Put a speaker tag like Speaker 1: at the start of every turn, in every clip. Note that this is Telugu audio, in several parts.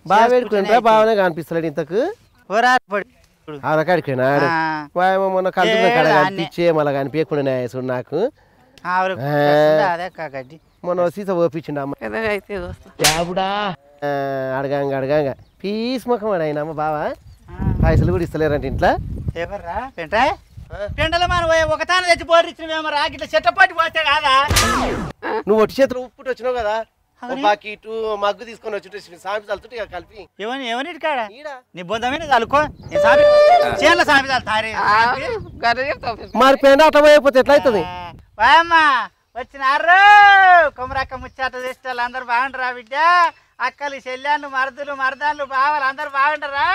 Speaker 1: బాగా పెట్టుకుంటా బాగానే కనిపిస్తలేడు ఇంతకు ఆడకాడికినాడు మొన్న కలుతున్న కాడ కనిపించే మళ్ళీ కనిపించకుండా చూడు నాకు మొన్న సీసా ఓపించిండు అమ్మ అడగాంగ అడగాంగ పీస్ ముఖం అయినమ్మ బావా పైసలు కూడా ఇస్తలేరంట ఇంట్లో
Speaker 2: ఒకతాన తెచ్చి పోరిచ్చినవేమరా ఇట్లా చెట్టపాటి పోతే కాదా
Speaker 1: నువ్వు ఒట్టి చేతులు ఉప్పుటి వచ్చినావు కదా బాకీటు మగ్గు తీసుకొని వచ్చి సామి చల్లుతుంటే కలిపి
Speaker 2: ఎవరి కాడ నీ బొందమైన చల్లుకో చేనుల సామి చల్లుతారే
Speaker 1: మరి పెండ అట్లా పోయిపోతే ఎట్లా అవుతుంది
Speaker 2: వాయమ్మా వచ్చినారు కొమరక్క ముచ్చాట చేస్తే వాళ్ళు అందరు బాగుంటారా బిడ్డ అక్కలు చెల్లెళ్ళు మరదులు మరదాళ్ళు బావలు అందరు బాగుంటారా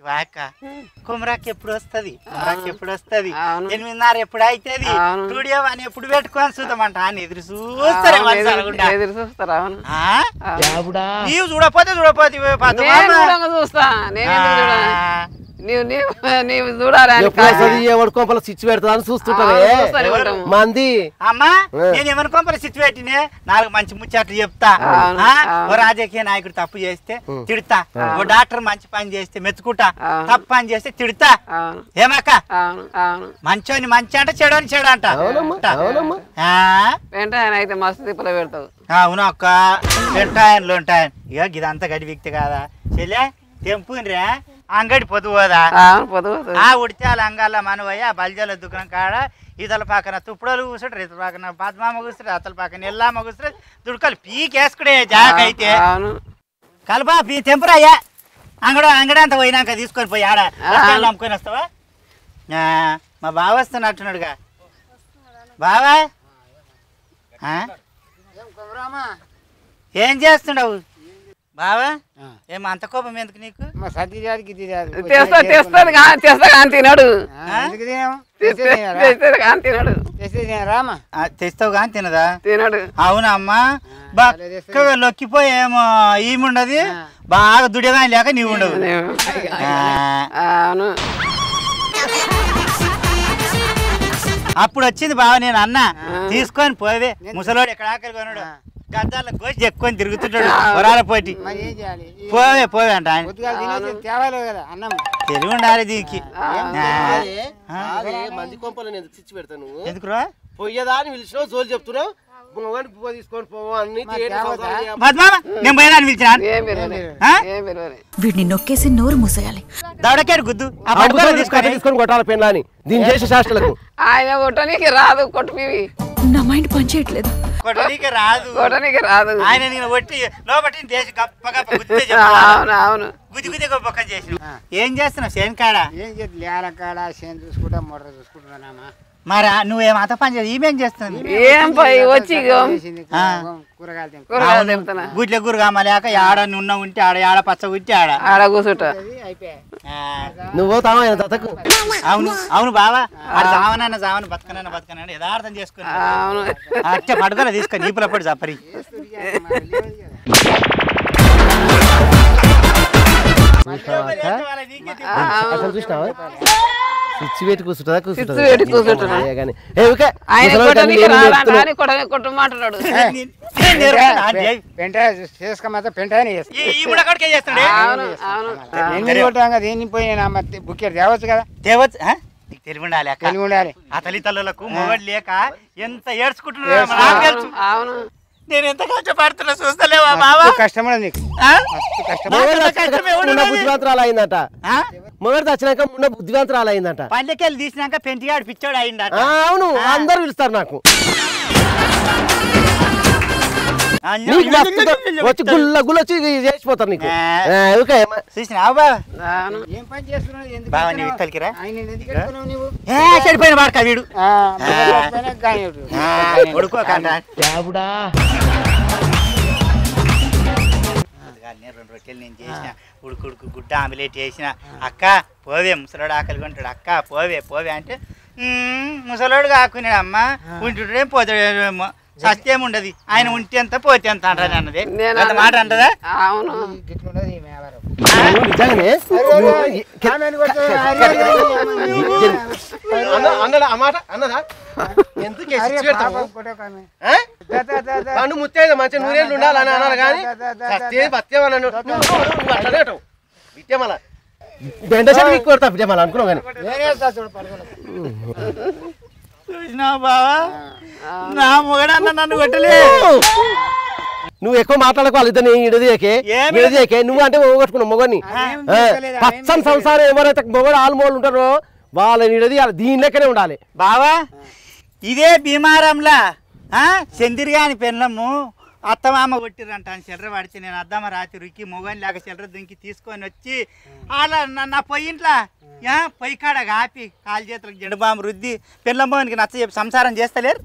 Speaker 2: వాక కుమరాకి ఎప్పుడు వస్తుంది కుమరాకి ఎప్పుడు వస్తుంది 8:30 ఎప్పుడు అవుతుంది స్టూడియో అని ఎప్పుడు పెట్టుకొని చూద్దామంట అని ఎదురు చూస్తారు నీవు చూడపోతే
Speaker 3: చూస్తా నీవు చూడాలి
Speaker 1: కొంపల స్విచ్ పెడతా చూస్తుంటారు మంది
Speaker 2: అమ్మా నేను ఎవరి కొంపల స్విచ్ పెట్టినే 4 మంచి ముచ్చట్లు చెప్తా ఓ రాజకీయ నాయకుడు తప్పు చేస్తే తిడతా ఓ డాక్టర్ మంచి పని చేస్తే మెచ్చుకుంటా తప్పు పని చేస్తే తిడతా ఏమక్క మంచోని మంచి అంట చెడోని చెడు అంట
Speaker 3: అయితే మస్తు తిప్పలు పెడతావు
Speaker 2: అవును అక్క పెంటాయన్లు ఉంటాయని ఇక ఇదంతా గడి వ్యక్తి కాదా చెల్లె తెంపునిరా అంగడి పొదువుదా ఉడిచాల అంగాల మనవయ్య బల్జాల దుకాణం కాడ ఈతల పక్కన తుప్పుడలు కూర్చుంటారు ఇతల పక్కన పద్మామ కూర్చుంటారు అతల పక్కన ఎల్లామ కూర్చుంటారు దుడకలు పీకేసుకునే జాగ అయితే కలపా తెంపురాయ్యా అంగడి అంతా పోయినాక తీసుకొని పోయి ఆడ అమ్ముకొని వస్తావా మా బావ వస్తున్నట్టున్నాడుగా బావా ఏం చేస్తున్నావు బావా ఏమో అంత కోపం ఎందుకు నీకు
Speaker 3: తినడు
Speaker 2: తెస్తావు కానీ తినదా
Speaker 3: తినడు
Speaker 2: అవునా అమ్మా బాగా లొక్కిపోయి ఏమో ఈముండదు బాగా దుడిగా లేక నీవు ఉండవు అప్పుడు వచ్చింది బావ నేను అన్న తీసుకొని పోవే ముసలోడు ఎక్కడ ఆకలి కొన్నాడు గద్దాల కోసి ఎక్కుకొని తిరుగుతుంటాడు వరాల పోటీ పోవే అంట తెలివి ఉండాలి దీనికి
Speaker 1: మంది కొంపలు ఎందుకు స్విచ్ పెడతాను
Speaker 2: ఎందుకురా
Speaker 1: పోయేదా అని పిలిచినావు జోలు చెప్తున్నావు తీసుకొని పోవని
Speaker 2: నేను పోయినా అని పిలిచిన
Speaker 4: వీడిని నొక్కేసి నోరు మూసేయాలి
Speaker 2: దవడకేరు గుద్దు
Speaker 1: తీసుకొని కొట్టాలి పెళ్ళ అని దీని చేసే శాస్త్రాలకు
Speaker 3: ఆయన కొట్టనీకి రాదు కొట్టుపివి
Speaker 4: నా మైండ్ పనిచేయట్లేదు
Speaker 2: కొట్టనీకి రాదు ఆయన నేను కొట్టి లోపట్టి దేశ గప్ప గప్ప గుద్దే
Speaker 3: అవును
Speaker 2: గుద్ది గుద్ది గొప్ప చేసిన ఏం చేస్తున్నావు చేను కాడ
Speaker 5: ఏం చేతి లేల కాడ చేను చూసుకుంటా మోటార్ చూసుకుంటున్నామా
Speaker 2: మరి నువ్వేం అంత పని చేసి ఈమెం చేస్తుంది
Speaker 3: ఏం పోయి వచ్చి
Speaker 2: గుడ్ల గురు కామలేక ఆడ నున్న ఉంటే ఆడ పచ్చ ఉంటే
Speaker 3: ఆడ కూర్చుంటా
Speaker 1: నువ్వు
Speaker 2: అవును బావా జావనన్న జావన బతకనన్న యథార్థం చేసుకుని అట్టే పడుకోలే తీసుకొని నీపులప్పుడు చప్పరి
Speaker 1: చూసినావా స్విచ్ పెట్టి కూర్చుంటుందా
Speaker 3: మాట్లాడు
Speaker 5: పెంట చేసుకోమంతా పెంటనే పోయినా బుక్కెట్ తేవచ్చు కదా
Speaker 2: తెలివి ఉండాలి ఆ తల్లిదండ్రులకు మొగడు లేక ఎంత ఏడ్చుకుంటున్నా నేను ఎంత కష్టపడుతున్నా చూస్తలేవా బావా
Speaker 5: కష్టమడ నీకు
Speaker 1: బుద్ధివంతరాలు అయిందట మొదటి వచ్చినాక ఉన్న బుద్ధివంతరాలు అయిందట
Speaker 2: పల్లెకెళ్ళి తీసినాక పెంటిగాడు పిచ్చోడు అయిందట
Speaker 1: అవును అందరు పిలుస్తారు నాకు వచ్చి గుల్ల గుల్ల వచ్చి చేసిపోతారు నీకు
Speaker 2: చెడిపోయిన వాడుక వీడు పొద్దుగానే 2 రొట్టెలు నేను చేసిన ఉడుకుడుకు గుడ్డ ఆమ్లెట్ వేసిన అక్క పోవే ముసలోడు ఆకలి కొంటాడు అక్క పోవే పోవే అంటే ముసలోడు కాకున్నాడు అమ్మ ఉంటుండే పోతాడేమో సత్యేముండదు ఆయన ఉంటే ఎంత పోతే ఎంత అంటారు అన్నది అంత మాట అంటదా
Speaker 3: అవును
Speaker 5: గిట్లున్నది ఈ వ్యాపారం.
Speaker 1: నిజంగానే అన్నడా ఆ మాట అన్నదా ఎందుకు పండు ముత్తేది మంచిగా నూరేళ్ళు ఉండాలని అన్నారు కానీ బత్యమల విద్యమల బెండ చెట్టు కొడతా విద్యమల అనుకున్నావు కానీ
Speaker 2: చూసినా బావా నా మొగడన్న నన్ను కొట్టలే
Speaker 1: నువ్వు ఎక్కువ మాట్లాడకు వాళ్ళిద్దరిని ఇడదీయకే నువ్వు అంటే పోగొట్టుకున్నావు మొగని పచ్చని సంసారం ఎవరైతే మొగడు ఆల్మోళ్ళు ఉంటారో వాళ్ళని ఇడదీయాలి దీని లెక్కనే ఉండాలి
Speaker 2: బావా ఇదే భీమారంలా చందిరిగాని పెళ్ళము అత్తమామ కొట్టిరంట అని చెల్లర పడితే నేను అద్దమ్మ రాత్రి రుక్కి మొగని లేక చెల్లర దుంకి తీసుకొని వచ్చి అలా నా పొయ్యింట్లా పొయ్యి కాడ కాపి కాలు చేతులకు జెండుబాము రుద్ది పెళ్ళమ్మోనికి నచ్చ చెప్పి సంసారం చేస్తలేరు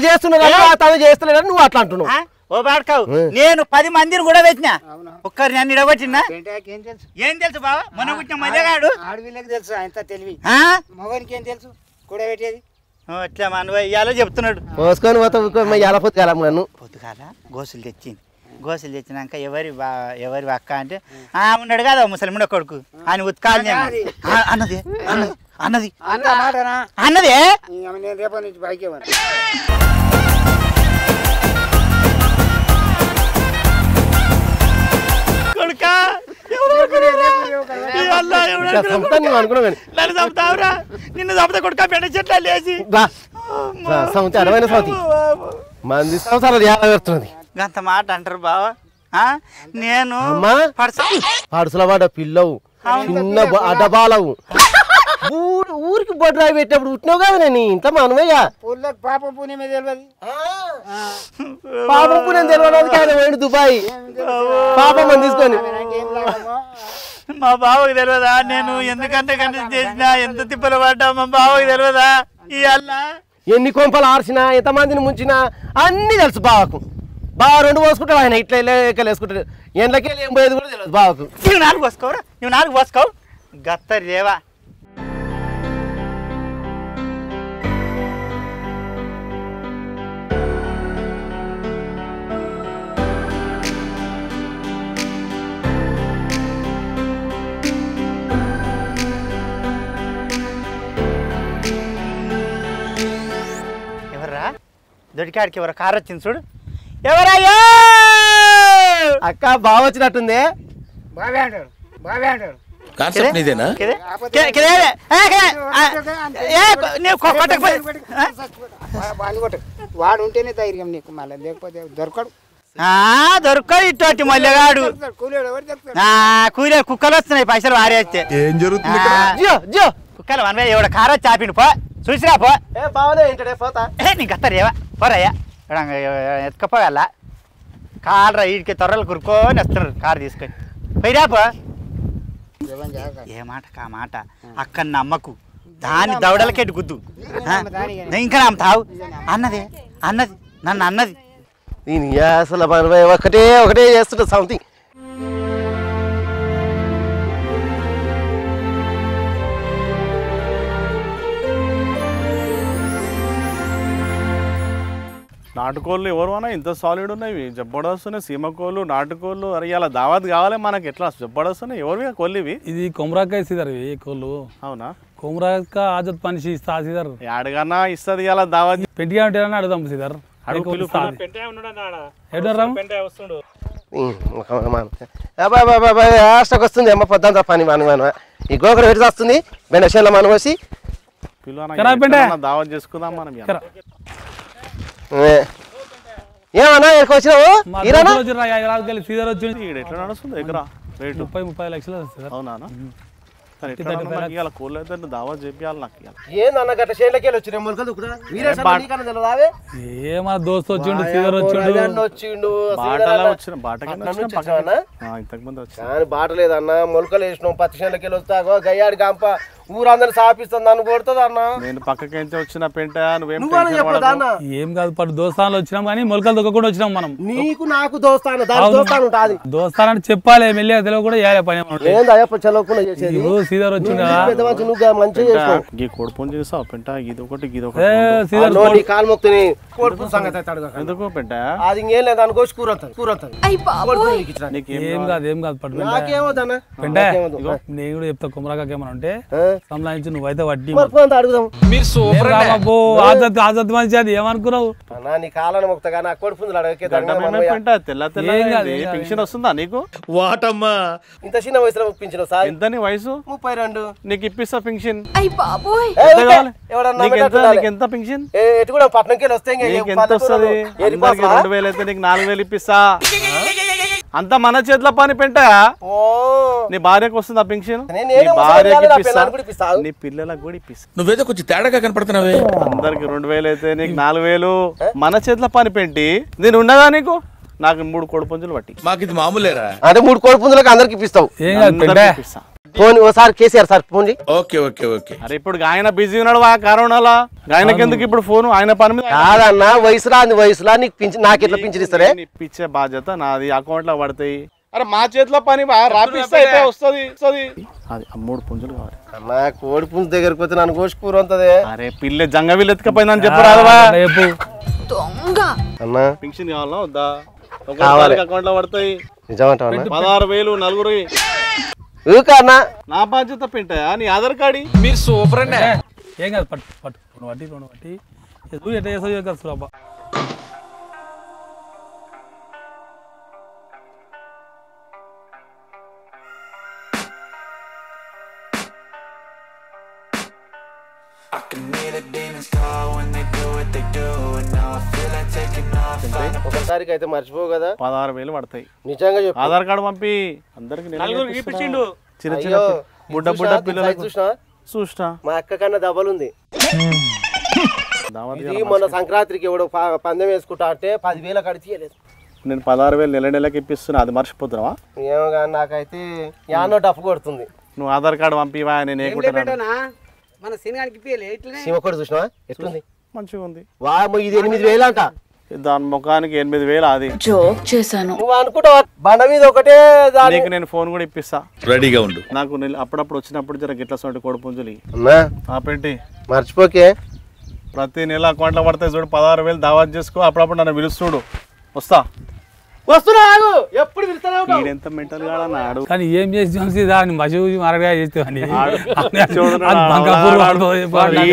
Speaker 1: చేస్తలేరు నువ్వు అట్లా అంటున్నావు
Speaker 2: ఓ బాడకావు నేను 10 మందిని కూడా పెట్టినా ఒక్కరు నన్ను ఇడగొట్టినా
Speaker 5: ఏం తెలుసు
Speaker 2: ఏం తెలుసు బావా మొన్న పుట్టిన మల్లెగాడు
Speaker 5: ఆడవిళ్ళకి తెలుసు ఆయన తెలివి మొగనికి ఏం తెలుసు కూడా పెట్టేది
Speaker 2: అట్లా మనవ ఇయ్యాలో చెప్తున్నాడు
Speaker 1: పోసుకొని పోతాను
Speaker 2: పొద్దుగాల గోసులు తెచ్చినాక ఎవరి అక్క అంటే ఉన్నాడు కదా ముసలిముడ కొడుకు ఆయన ఉత్కాలి అన్నది అన్నది అన్నదే
Speaker 5: నేను రేపటి నుంచి బైక్
Speaker 2: కొడుకా నన్ను చంపుతావురా నిన్ను చంపుతా కొడుకా పెద్ద చెట్ల లేచి
Speaker 1: అడవైన సౌతి మంది సంవత్సరాలు పెడుతున్నది
Speaker 2: అంత మాట అంటారు బావా నేను
Speaker 1: పడుసుల పడ్డ పిల్లవు చిన్న అడ్డబాలవు ఊరికి బొడ్రాయి పెట్టేప్పుడు పుట్టినావు కదా నేను ఇంత మనమయ్యా
Speaker 5: పాప పుణ్యం తెలియదు
Speaker 1: పాపం పుణ్యం తెలియడానికి ఆయన పోయిండు దుబాయ్ పాపం అని తీసుకొని
Speaker 2: మా బావకి తెలియదా నేను ఎందుకంటే కంటెస్ట్ చేసినా ఎంత తిప్పలు పడ్డా మా బావకి తెలియదా ఇవాళ
Speaker 1: ఎన్ని కొంపలు ఆర్చినా ఎంతమందిని ముంచినా అన్ని తెలుసు బావకు బావ 2 పోసుకుంటాడు ఆయన ఇట్లా లెక్కలు వేసుకుంటాడు ఎండ్లకి ఏం పోయేది కూడా తెలియదు బావకు
Speaker 2: నువ్వు 4 పోసుకోవురా నువ్వు 4 పోసుకోవు గత్తరి లేవా ఎవర్రా దొడికాడికి ఎవరు కారు వచ్చింది చూడు ఎవరయ్యా
Speaker 1: అక్క బావ వచ్చినట్టుందే
Speaker 5: బావే అంటారు బావే అంటారు
Speaker 6: కాన్సెప్ట్ నీదేనా
Speaker 5: వాడు ఉంటేనే ధైర్యం నీకు మళ్ళీ లేకపోతే దొరకడు
Speaker 2: దొరకడు ఇటువంటి మల్లెగాడు
Speaker 5: కూలీడు ఎవరు దొరుకుతాడు
Speaker 2: కూలే కుక్కలు వస్తున్నాయి పైసలు వారేస్తే
Speaker 6: ఏం జరుగుతుంది
Speaker 2: కుక్కలు మనమే ఎవడ కారా చాపిండు పో చూసిరా పో
Speaker 1: బావనే ఏంటంటే పోతా
Speaker 2: నీకు గత్తరేవా పోరయ్యా ఎత్తుకపోగల కాలరా వీడికి తొర్రలు కురుకొని వస్తున్నారు కారు తీసుకొని పోయిరా పో ఏ మాట కా మాట అక్కడ నమ్మకు దాని దవడలకెట్టి గుద్దు ఇంకా నమ్ముతావు అన్నది నన్ను అన్నది
Speaker 1: దీని అసలు ఒకటే చేస్తుంటా సంథింగ్
Speaker 7: నాటుకోళ్ళు ఎవరు అన్నా ఇంత సాలిడ్ ఉన్నాయి జబ్బడొస్తున్నాయి సీమకోళ్ళు నాటుకోళ్ళు అరే ఇలా దావత్ కావాలి మనకి ఎట్లా జబ్బడొస్తున్నాయి ఎవరివి కోళ్ళు ఇవి
Speaker 8: ఇది కొమరాకాయ సీదర్ ఇవి కోళ్ళు
Speaker 7: అవునా
Speaker 8: కొమరాక ఆజత్ పనిషి ఇస్తా సీదర్
Speaker 7: అడగన్నా ఇస్తుంది ఇలా దావత్
Speaker 8: పెంటిగా ఉంటేనే అడుగుదాం సీదర్
Speaker 1: ఆస్టకు వస్తుంది అమ్మ పొద్దుంతా పని మన ఈ గోకర పెట్టి వస్తుంది బెండశేల మనం వచ్చి
Speaker 7: దావత్ చేసుకుందాం మనం
Speaker 1: ఏమన్నా వచ్చినావు
Speaker 8: సీదర్ వచ్చింది
Speaker 7: ఎట్లా నడుస్తుంది ఎకరా రేటు
Speaker 8: 30-30 లక్షలు
Speaker 7: అవునా కోళ్ళు అయితే దావత్ చెప్పాలి నాకు
Speaker 1: ఏందన్న గట్ట చేనులకి వచ్చిన మొలకలు
Speaker 8: ఏమన్నా దోస్తు వచ్చిండు సీదర్
Speaker 1: వచ్చిండు
Speaker 7: ఇంతకు ముందు
Speaker 1: కానీ బాట లేదన్న మొలకలు వేసినాం 10 చేనులకి వస్తాగో గయ్యాడి గంప ఊరందరిని సాపిస్తుంది నన్ను కొడుతుంది అన్న.
Speaker 7: నేను పక్కకించి వచ్చిన పెంట నువ్వేం
Speaker 1: నువ్వని
Speaker 7: టెన్షన్
Speaker 1: చెప్పదా అన్న?
Speaker 8: ఏం కాదు పట్టు దోస్తాన్లు వచ్చినాం కానీ మొలకలు దొక్కకుండా వచ్చినాం మనం.
Speaker 1: నీకు నాకు దోస్తాను దాని దోస్తాను ఉంటుంది.
Speaker 8: దోస్తాన్ అంటే చెప్పాలి మెల్లిగా తెలియకుండా చేయాలి పని ఏమన్నా.
Speaker 1: ఏంది అయ్యప్ప చదవకుండా చేసేది?
Speaker 8: ఇప్పుడు శ్రీధర్ వచ్చింది కదా
Speaker 1: పెద్ద మంచి నువ్వు మంచిగా చేస్తావు.
Speaker 7: ఈ కోడిపుంజు చేస్తావు పెంట ఇదొకటి
Speaker 8: ఏ
Speaker 7: ఇదొకటి
Speaker 8: శ్రీధర్
Speaker 1: అన్నో నీ కాలు మొక్కుని కోడిపుంజు సంగతి అయితే అడగకు.
Speaker 7: ఎందుకు పెంట
Speaker 1: అది ఇంకేం లేదు అనుకో కూర వస్తుంది కోడిపుంజు నీకు ఇచ్చినా.
Speaker 8: ఏం కాదు పట్టు
Speaker 1: నాకేమవుతానా
Speaker 8: పెంటే నేను కూడా చెప్తా కుమరాకాకి ఏమన్నా ఉంటే సంలాయించి నువ్వైతే వడ్డీ
Speaker 1: మర్చిపోతా అడుగుదాం.
Speaker 8: ఆజత్ మంచి అది ఏమనుకున్నావు
Speaker 1: అన్నా నీ కాలాన్ని మొక్కుతా నా కోడిపుంజులు అడగకే
Speaker 7: పెంట తెల్ల తెల్ల పెన్షన్ వస్తుందా నీకు?
Speaker 1: ఇంత చిన్న వయసులో ఒప్పించిన సార్.
Speaker 7: ఎంత నీ వయసు?
Speaker 1: 32.
Speaker 7: నీకు ఇప్పిస్తా పెన్షన్.
Speaker 1: ఎవడన్నా
Speaker 7: నీకు ఎంత పెన్షన్?
Speaker 1: ఎటు కూడా పట్నంకి వస్తే
Speaker 7: నీకు ఎంత వస్తుంది? 2000 అయితే నీకు 4000 ఇప్పిస్తా. అంత మన చేతిలో పని పెంట. నీ భార్యకు వస్తుంది ఆ పెన్షన్. నీ భార్యకి ఇప్పిస్తా, నీ పిల్లలకు కూడా ఇప్పిస్తా.
Speaker 6: నువ్వేదో కొంచెం తేడాగా కనపడుతున్నావే.
Speaker 7: అందరికి 2000 అయితే నీకు 4000 మన చేతిలో పని పెంటి. నేను ఉండగా నీకు నాకు 3 కోడిపుంజులు పట్టి.
Speaker 6: మాకు ఇది మామూలేరా?
Speaker 1: అంటే 3 కోడిపుంజులకు అందరికి ఇప్పిస్తావు.
Speaker 8: ఏం కాదు పెంటే
Speaker 1: ఫోన్ ఓసారి కేసీఆర్ సార్ ఫోన్ చేయి.
Speaker 6: Okay okay okay.
Speaker 7: అరే ఇప్పుడు ఆయన బిజీ ఉన్నాడు కరోనాలో. ఆయనకి ఎందుకు ఇప్పుడు ఫోన్? ఆయన పని మీద.
Speaker 1: కాదన్నా వయసులా నీకు పింఛన్ నాకు ఎట్లా పింఛన్ ఇస్తారే?
Speaker 7: ఇప్పించే బాధ్యత నాది. అకౌంట్ లో పడతాయి. అరే మా చేతిలో పని రాపిస్తే అయితే వస్తుంది. అది 3 పుంజులు కావాలి
Speaker 1: అన్నా. కోడి పుంజు దగ్గరికి పోతే నన్ను కోసి కూర ఉంటది.
Speaker 7: అరే పిల్ల జంగవిల్ ఎత్తుకపోయిందని చెప్పరాదవా?
Speaker 1: అన్నా
Speaker 7: పింఛన్ కావాలా వద్దా?
Speaker 1: కావాలి.
Speaker 7: అకౌంట్ లో పడతాయి.
Speaker 1: నిజమంటా
Speaker 7: 16,000 నలుగురు.
Speaker 1: అన్నా
Speaker 7: నా బాధ్యత పెంటాయా? నీ ఆధార్ కార్డు
Speaker 6: మీరు సూపర్ అండి.
Speaker 8: ఏం కాదు పట్టు రెండు వడ్డీ ఎట్లా చేస్తావు కదా సులభ.
Speaker 1: ఒకసారికి అయితే మర్చిపోవు కదా.
Speaker 7: 16,000 పడతాయి.
Speaker 1: నిజంగా చెప్పు.
Speaker 7: ఆధార్ కార్డు పంపి అందరికి చిన్న చిన్న బుడ్డ పిల్లలకు చూసినా.
Speaker 1: మా అక్క కన్నా దెబ్బలుంది. ఇది మొన్న సంక్రాంతికి ఎవడో పందెం వేసుకుంటా అంటే 10,000 కడితీయలేదు.
Speaker 7: నేను 16,000 నెలకి ఇప్పిస్తున్నా. అది మర్చిపోతున్నావా?
Speaker 1: ఏమో కానీ నాకైతే యానో డఫ్ కొడుతుంది.
Speaker 7: నువ్వు ఆధార్ కార్డు పంపివా? నేను
Speaker 5: మన సినిమాకి
Speaker 1: సీమకోడి చూసినావా ఎట్లుంది?
Speaker 7: మంచిగా ఉంది.
Speaker 1: వాము ఇది 8,000 అంట.
Speaker 7: దాని ముఖానికి 8,000. అది
Speaker 4: జోక్ చేశాను.
Speaker 1: నువ్వు అనుకుంటావా బండ మీద ఒకటే
Speaker 7: నీకు నేను ఫోన్ కూడా ఇప్పిస్తా.
Speaker 6: రెడీగా ఉండు.
Speaker 7: నాకు అప్పుడప్పుడు వచ్చినప్పుడు జర గిట్ల సోటి కోడిపుంజులు పెట్టి
Speaker 1: మర్చిపోకే.
Speaker 7: ప్రతి నెల అకౌంట్లో పడతాయి చూడు. 16,000 దావత్ చేసుకో. అప్పుడప్పుడు నన్ను పిలుస్తుడు. వస్తా.
Speaker 1: వస్తున్నా ఎప్పుడు పిలుస్తావు?
Speaker 7: ఎంత మెంటల్ గాడు.
Speaker 8: కానీ ఏం చేసి దాన్ని మసి మరగా చేస్తావని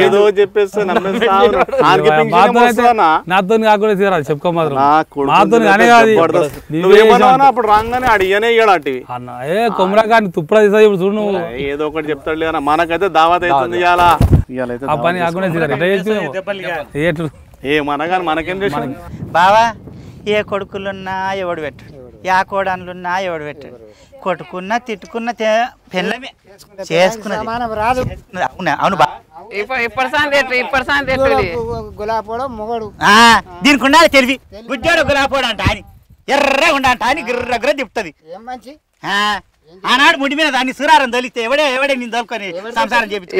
Speaker 7: ఏదో చెప్పేస్తే
Speaker 8: నాతో కాకుండా చెప్పుకో మాత్రం మాతో అనే కాదు.
Speaker 7: అప్పుడు రాగానే అడిగానే ఇయ్యాడు
Speaker 8: అన్న ఏ కొమ్మరా కానీ తుప్పుడా తీసా ఇప్పుడు చూడు నువ్వు.
Speaker 7: ఏదో ఒకటి చెప్తాడు లేదా. మనకైతే దావత్ అవుతుంది ఇవాళ.
Speaker 8: ఆ పని కాకుండా ఏ మనగాని మనకేం చేసి
Speaker 2: బావా ఏ కొడుకులున్నా ఎవడు పెట్టాడు, యా కోడన్లున్నా ఎవడు పెట్టాడు. కొట్టుకున్నా తిట్టుకున్నా పెళ్ళమే చేసుకున్నది. అవునా? అవును బా.
Speaker 5: గులాపోవడం మొగడు
Speaker 2: దీనికి ఉండాలి తెలివి. గుడ్డాడు గులాపోడు అంట అని ఎర్ర ఉండంట అని గిర్ర తిప్పుతుంది.
Speaker 5: ఏం మంచి
Speaker 2: ఆనాడు ముడి మీద దాన్ని సురారం తొలిస్తే ఎవడే నేను తోలుకొని సంసారం చేపించు.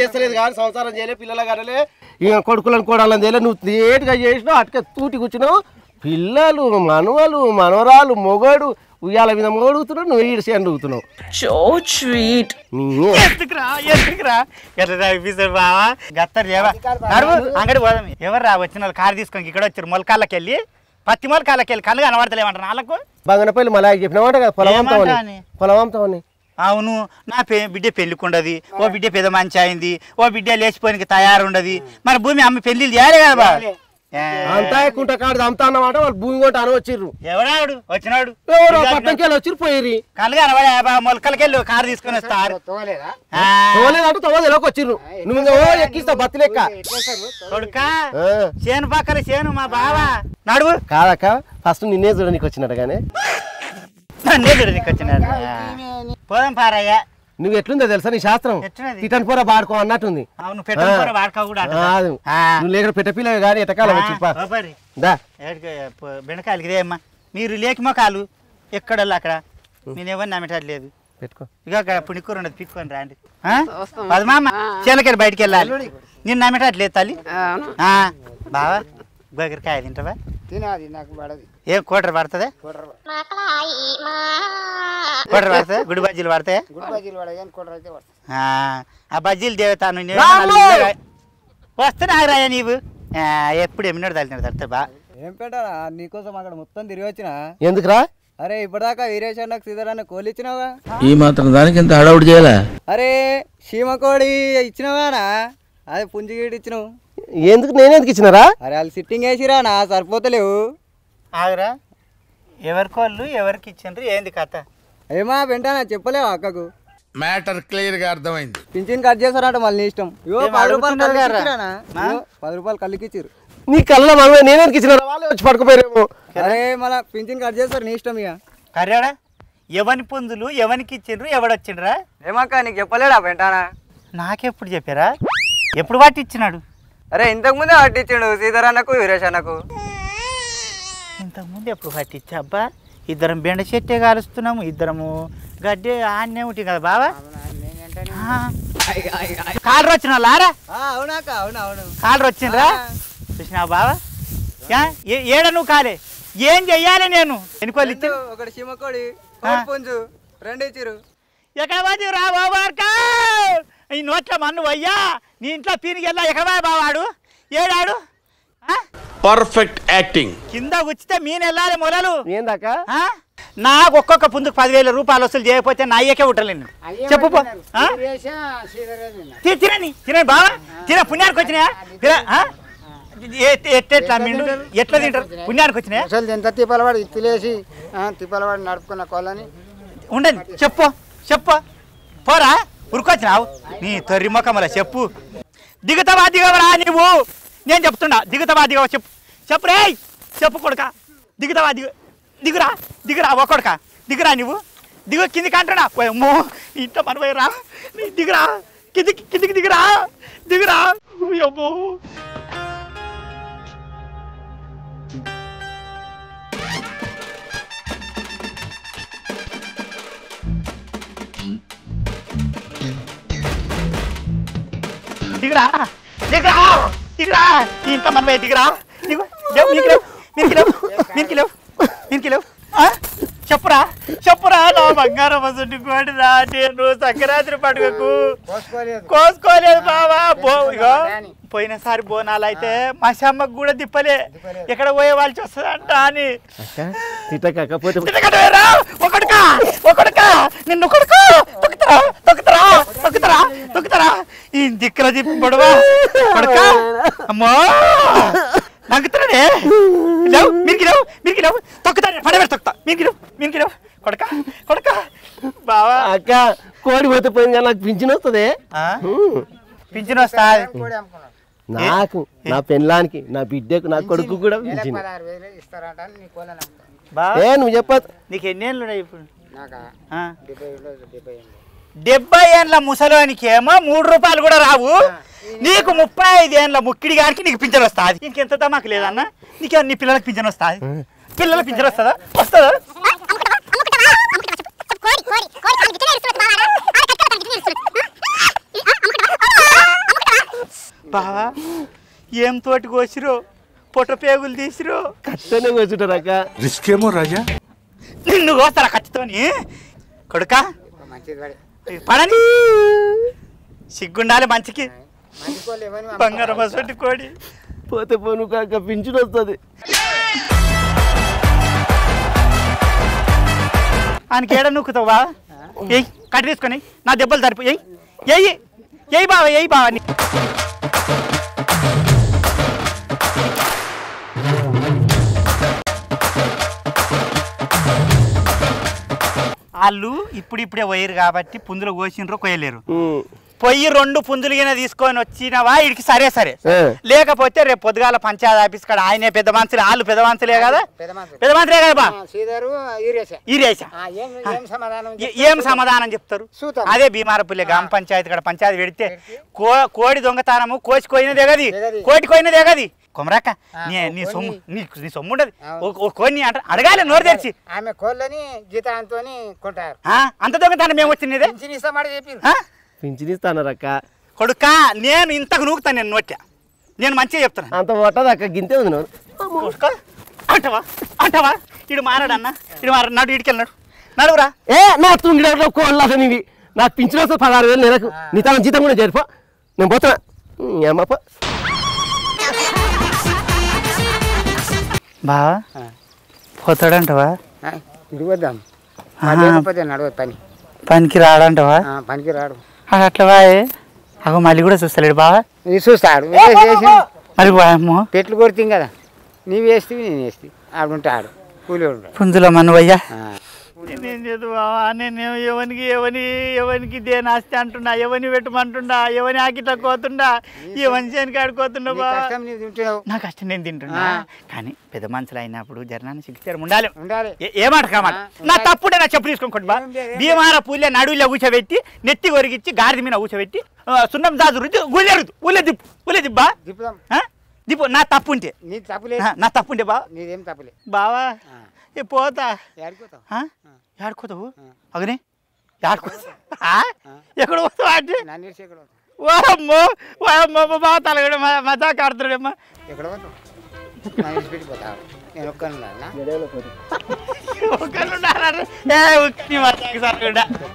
Speaker 1: చేస్తలేదు కానీ సంసారం చేయలే, పిల్లల కనలే, ఇక కొడుకులను కోడాలని చేయలే. నువ్వు లేట్గా చేసినావు, అటుక తూటి కూర్చున్నావు. పిల్లలు మనవలు మనవరాలు మొగడు ఉయ్యాల మీద మొగడుగుతున్నావు, నువ్వు ఈడు చేను ఊగుతున్నావు.
Speaker 2: బావా గత్తరు చేవా అంగడి పోదాం. ఎవరు రా వచ్చిన వాళ్ళు కారు తీసుకొని ఇక్కడ వచ్చారు. మొలకాళ్ళకి వెళ్ళి పత్తి మొలకాళ్ళకి వెళ్ళి కళ్ళు కనబడతలేమంటారు వాళ్ళకు.
Speaker 1: బంగనపల్లి మళ్ళీ చెప్పినామంట కదా పొలం అమ్ముతామని.
Speaker 2: అవును, నా బిడ్డ పెళ్ళికుండది, ఓ బిడ్డ పెద్ద మంచి అయింది, ఓ బిడ్డ లేచిపోయినకి తయారుండది. మరి భూమి అమ్మ పెళ్లిళ్ళు చేయాలి కదా బా.
Speaker 1: అంతా కుంట కాడు అమ్ముతా అన్నమాట. వాళ్ళు భూమి కొంట అని వచ్చిర్రు.
Speaker 2: ఎవడాడు వచ్చినాడు?
Speaker 1: ఎవరో పట్టణంకి వెళ్ళి వచ్చిర్రు పోయి
Speaker 2: కళ్ళు కనబడే మొలకలకెళ్ళి కారు తీసుకొని వస్తారు.
Speaker 1: తోలేదంటూ తోలేలోకి వచ్చిర్రు. నువ్వు ఎక్కిస్తావు బత్తి లెక్క.
Speaker 2: కొడుకా చేను పక్కన చేను మా బావా నడువు.
Speaker 1: కాదక్క ఫస్ట్ నిన్నే చూడడానికి వచ్చినట్టు కానీ
Speaker 2: నన్నే చూడడానికి వచ్చినాడు. పోదాం పారయ్యా.
Speaker 1: నువ్వు ఎట్లుందో తెలుసా నీ శాస్త్రం? తిట్టని పూర వాడుకో అన్నట్టుంది.
Speaker 2: అవును పెట్ట వాడుకో కూడా.
Speaker 1: నువ్వు లేక పెట్టపిల్లవి కానీ ఎటకాలం వచ్చి
Speaker 2: బెండకాయలకి ఇదేమ్మా. మీరు లేక మొక్కలు ఎక్కడల్లా అక్కడ నేనెవరిని నమ్మేటట్లేదు.
Speaker 1: పెట్టుకో.
Speaker 2: ఇక పుణికూర ఉన్నది పిక్కుని రాండి పదమామ చీలకెళ్ళి బయటికి వెళ్ళాలి నిన్ను నమ్మేటట్లేదు తల్లి బావా గోకరకాయ తింటావా
Speaker 5: తినాది నాకు పడది
Speaker 2: ఏం కోటరు పడుతుంది కోటరు పడుతుంది గుడి బజ్జీలు పడతాయి
Speaker 5: గుడి బజ్జీలు పడదు కానీ కోటర్ అయితే పడుతుంది
Speaker 2: ఆ బజ్జీలు దేవతాను వస్తున్నారాయా నీవు ఎప్పుడు ఎమ్మినాడు తల్లినాడు బా
Speaker 9: ఏం పెట్టారా నీకోసం అక్కడ మొత్తం తిరిగి వచ్చిన
Speaker 1: ఎందుకురా?
Speaker 9: అరే ఇప్పటిదాకా వీరేష్ అన్నకు సీతారాన్న కోళ్ళు ఇచ్చినావా?
Speaker 6: ఈ మాత్రం దానికి ఇంత హడావుడి చేయాలా?
Speaker 9: అరే చీమకోడి ఇచ్చినావానా? అదే పుంజిగీడి ఇచ్చినావు.
Speaker 1: ఎందుకు నేనెందుకు ఇచ్చినారా?
Speaker 9: అరే వాళ్ళు సిట్టింగ్ వేసిరా నా సరిపోతలేవు.
Speaker 2: ఆగరా ఎవరికి వాళ్ళు ఎవరికి ఇచ్చిండ్రు ఏంది కథ?
Speaker 9: ఏమా వెంటనే చెప్పలేవా అక్కకు?
Speaker 6: మ్యాటర్ క్లియర్ గా అర్థమైంది.
Speaker 9: పింఛన్ కట్ చేస్తారంట మళ్ళీ నీ ఇష్టం. 10 రూపాయలు కలిగిచ్చిరానా? 10 రూపాయలు కలిగిచ్చిరు.
Speaker 1: నీ కళ్ళ మనమే నేనెందుకు ఇచ్చినారా? వాళ్ళే వచ్చి పడుకోపోయారేమో.
Speaker 9: అరే మళ్ళీ పింఛన్ కట్ చేస్తారు నీ ఇష్టం ఇక.
Speaker 2: కర్రాడా ఎవని పుంజులు ఎవరికి ఇచ్చిండ్రు ఎవడొచ్చిండ్రా?
Speaker 9: ఏమక్క నీకు చెప్పలేడా వెంటనా?
Speaker 2: నాకెప్పుడు చెప్పారా? ఎప్పుడు వాటి ఇచ్చినాడు?
Speaker 9: అరే ఇంతకుముందే పట్టించాడు సీతారాన్నకు వీరేష్ అన్నకు.
Speaker 2: ఇంతకుముందు ఎప్పుడు పట్టించా అబ్బా? ఇద్దరం బెండ చెట్టే కాలుస్తున్నాము, ఇద్దరము గడ్డి ఆన్నే ఉంటుంది కదా బావా. కాళ్ళు వచ్చిన లారా
Speaker 9: అవునాక అవును అవును
Speaker 2: కాళ్ళు వచ్చిండ్రా చూసినావు బావా? ఏడ నువ్వు కాలే ఏం చెయ్యాలి నేను? ఎన్నికోళ్ళు ఇచ్చి
Speaker 9: ఒకటి చీమకోడి పుంజు 2 ఇచ్చిరు.
Speaker 2: ఎక్కడ పోతే రా బాబార్కా ఈ నోట్ల మన్ను అయ్యా నీ ఇంట్లో పీనికి వెళ్ళా ఎక్కడ బావాడు ఏడాడు
Speaker 6: పర్ఫెక్ట్ యాక్టింగ్.
Speaker 2: కింద ఉచితే మీన్ వెళ్ళాలి మొలలు
Speaker 1: ఏందాక
Speaker 2: నాకు ఒక్కొక్క పుందుకు 10,000 రూపాయలు వసూలు చేయకపోతే నా అయ్యకే ఉట్టలేను చెప్పు తినని తినండి బావా తిన పుణ్యానికి వచ్చినాయా ఎట్లా మిండు ఎట్లా తింటారు పుణ్యానికి వచ్చినాయా?
Speaker 5: అసలు ఎంత తిప్పలవాడు తిలేసి తిప్పలవాడు నడుపుకున్న కోళ్ళని
Speaker 2: ఉండదు చెప్పు చెప్పు పోరా ఉరుకొచ్చినావు నీ తొర్రి మొక్కమల చెప్పు దిగుతావా దిగవరా నువ్వు నేను చెప్తున్నా దిగుతావా దిగవ చెప్పు చెప్పు రే చెప్పు కొడుక దిగుతావా దిగురా దిగురా ఒక్కడుక దిగురా నువ్వు దిగు కిందికి అంటున్నా అమ్మో ఇంట్లో మన పోయిరా దిగురా కిందికి దిగురా దిగురా అమ్మో దిగురా దిగురా దిగురా ఇంత మనమే దిగురా దిగు మీనికి చెప్పురా చెప్పురా నా బంగారం వసంటి కోడిరా నేను సంక్రాంతి పండుగకు కోసుకోలేదు బావా పోయినసారి బోనాలు అయితే మా అమ్మకు కూడా తిప్పలే ఎక్కడ పోయే వాళ్ళు వస్తుందంట అని ఒకడుకా నిన్ను కొడుకు తొక్కుతారా ఈ దిక్కుల తిప్పడువా కొడుకా అమ్మో నగ్గుతున్నాడే మీరు తొక్కుతా పడబెట్టి తొక్కుతా మీరు కొడక బావా
Speaker 1: అక్క కోడి పోతే పోయింది కానీ నాకు పింఛన్ వస్తుంది.
Speaker 2: పింఛన్ వస్తా
Speaker 1: నాకు నా పెళ్ళానికి నా బిడ్డకు నా కొడుకు కూడా పింఛన్. నువ్వు చెప్పదు
Speaker 2: నీకు ఎన్ని ఏళ్ళు ఉన్నాయి ఇప్పుడు? 70 ఏళ్ళ ముసలోనికి ఏమో 3 రూపాయలు కూడా రావు, నీకు 35 ఏళ్ళ ముక్కిడి గారికి నీకు పింఛన్ వస్తుంది. ఇంకెంత మాకు లేదన్నా నీకే నీ పిల్లలకి పింఛన్ వస్తుంది. పిల్లలకి పింఛన్ వస్తుందా? బావా ఏం తోటి కోసిరో పొట్ట పేగులు తీసిరో
Speaker 1: కట్టనే కోసుంటారు అక్క.
Speaker 6: రిస్క్ ఏమో రాజా.
Speaker 2: నిన్ను కోస్తారా ఖచ్చితోని కొడుకా పడని సిగ్గుండాలి మంచికి బంగారం వసంటి కోడి
Speaker 1: పోతే పోను కాక పింఛన్ వస్తుంది.
Speaker 2: ఆయనకి ఏడ నూకుతావా? ఎయ్ కట్టి తీసుకొని నా దెబ్బలు తరిపి ఎయ్యి బావా వాళ్ళు ఇప్పుడిప్పుడే పోయారు కాబట్టి పుంజులు కోసిండ్రో కొయ్యలేరు. పొయ్యి 2 పుంజులు గిన తీసుకొని వచ్చినవా ఇడికి సరే లేకపోతే రేపు పొద్దుగాల పంచాయతీ ఆఫీస్ కాడ ఆయనే పెద్ద మనుషులు వాళ్ళు పెద్ద మనుషులే కదా బా ఏం సమాధానం చెప్తారు? అదే భీమారపల్లి గ్రామ పంచాయతీ కాడ పంచాయతీ పెడితే కోడి దొంగతనము కోసి కోయినదే కది కోటి కోయినదే కది కొమరాక నీ సొమ్ము నీ సొమ్ము ఉండదు ఓ కోడిని అంట అడగాలి నోరు తెరిచి.
Speaker 5: ఆమె కోళ్ళని గీతాంతో కొంటారు.
Speaker 2: అంత దొంగతనం మేము వచ్చింది
Speaker 5: పింఛన్ ఇస్తామాట చెప్పి
Speaker 1: పింఛన్ ఇస్తానరక్క
Speaker 2: కొడుకా నేను ఇంతకు నూకుతాను నేను నోట్ట నేను మంచిగా చెప్తాను.
Speaker 1: అంత పట్టదు అక్క గింతే ఉంది నువ్వు
Speaker 2: అంటవా అంటవా ఇడు మారాడన్న ఇడు మారాడు నాడు ఇడికెళ్ళినాడు నడువురా.
Speaker 1: నా తుంగిడ కోళ్ళ నీవి నాకు పింఛన్ వస్తే 16,000 నెలకు నీ తన జీతం కూడా చేరిపో నేను పోతున్నా ఏమప్ప.
Speaker 2: బావా పోతాడంటవా
Speaker 5: తిరిగొద్దాం నడవద్దు పని
Speaker 2: పనికి రాడంటవా
Speaker 5: పనికి రాడు
Speaker 2: అట్లా బాయ్ అగో మళ్ళీ కూడా చూస్తలేడు బావా
Speaker 5: ఇది చూస్తాడు
Speaker 2: మరి బాయమ్మో
Speaker 5: పెట్లు కొడుతుంది కదా నీవు వేస్తే నేను వేస్తే ఆడుంటే ఆడు కూలి
Speaker 2: పుంజులో మనవయ్యా నేను చేదు బావా నేను ఎవరికి దేని ఆస్తి అంటున్నా ఎవరిని పెట్టమంటుండా ఎవరిని ఆకిట కోతుండా ఎవరి చేనికి ఆడుకోతుండా బావా నా కష్టం నేను తింటున్నా కానీ పెద్ద మనుషులు అయినప్పుడు జర్నాన్ని శిక్ష ఉండాలి ఏమాట కామాట నా తప్పుడే నా చెప్పు తీసుకోండి బా భీమార పూలే నడువులో కూర్చోబెట్టి నెత్తి కొరిగిచ్చి గాడిద మీద కూర్చోబెట్టి సున్నం దాదు రుచి ఊళ్ళే దిబ్బా దిప్పు నా తప్పు ఉంటే నా తప్పు ఉంటే బా
Speaker 5: నీదేం తప్పులే
Speaker 2: బావా పోతా
Speaker 5: ఆడుకోతావు
Speaker 2: ఆడుకోతావు అగనే ఎక్కడ పోతావు అంటే
Speaker 5: నన్ను ఎక్కడ
Speaker 2: ఓమ్మో ఓమ్మో బావ తలగడ మజాక్ ఆడుతున్నాడమ్మా
Speaker 5: ఎక్కడ పోతావు నన్ను పెట్టిపోతావు నేను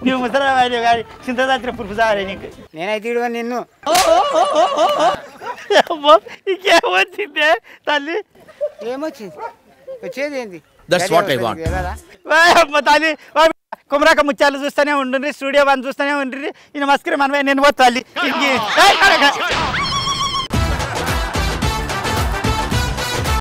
Speaker 2: నువ్వు ముసలి గారి చింతదాత్రి పురుపు సారే నీకు
Speaker 5: నేనైతే ఇడుగా నిన్ను
Speaker 2: ఇంకేమొచ్చిందే తల్లి
Speaker 5: ఏమొచ్చింది వచ్చేది ఏంది
Speaker 6: దట్స్ వాట్ ఐ వాంట్.
Speaker 2: తల్లి కుమరాక ముత్యాలు చూస్తూనే ఉండ్రి స్టూడియో వన్ చూస్తూనే ఉండ్రి ఈయన మస్కరి మనమే నేను పోతా తల్లి